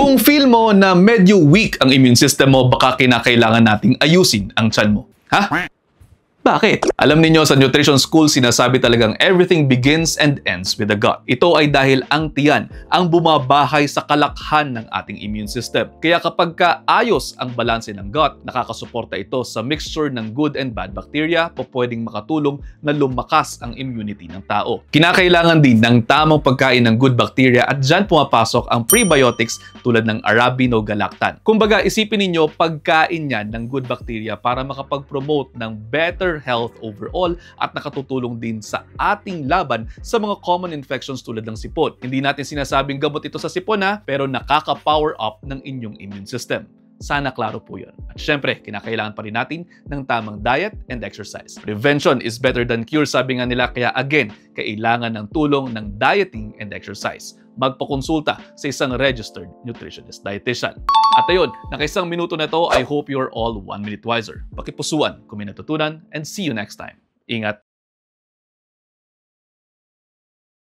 Kung feel mo na medyo weak ang immune system mo, baka kinakailangan nating ayusin ang tiyan mo. Ha? Bakit? Alam niyo sa nutrition school, sinasabi talagang everything begins and ends with the gut. Ito ay dahil ang tiyan ang bumabahay sa kalakhan ng ating immune system. Kaya kapag kaayos ang balanse ng gut, nakakasuporta ito sa mixture ng good and bad bacteria, pwedeng makatulong na lumakas ang immunity ng tao. Kinakailangan din ng tamang pagkain ng good bacteria at dyan pumapasok ang prebiotics tulad ng arabinogalactan. Kumbaga, isipin ninyo pagkain yan ng good bacteria para makapag-promote ng better health overall at nakatutulong din sa ating laban sa mga common infections tulad ng sipon. Hindi natin sinasabing gamot ito sa sipon pero nakaka-power up ng inyong immune system. Sana klaro po yun. At syempre, kinakailangan pa rin natin ng tamang diet and exercise. Prevention is better than cure, sabi nga nila, kaya again, kailangan ng tulong ng dieting and exercise. Magpakonsulta sa isang registered nutritionist dietitian. At ayun, nakaisang minuto na to, I hope you're all 1 minute wiser. Pakipusuan kung may natutunan and see you next time. Ingat!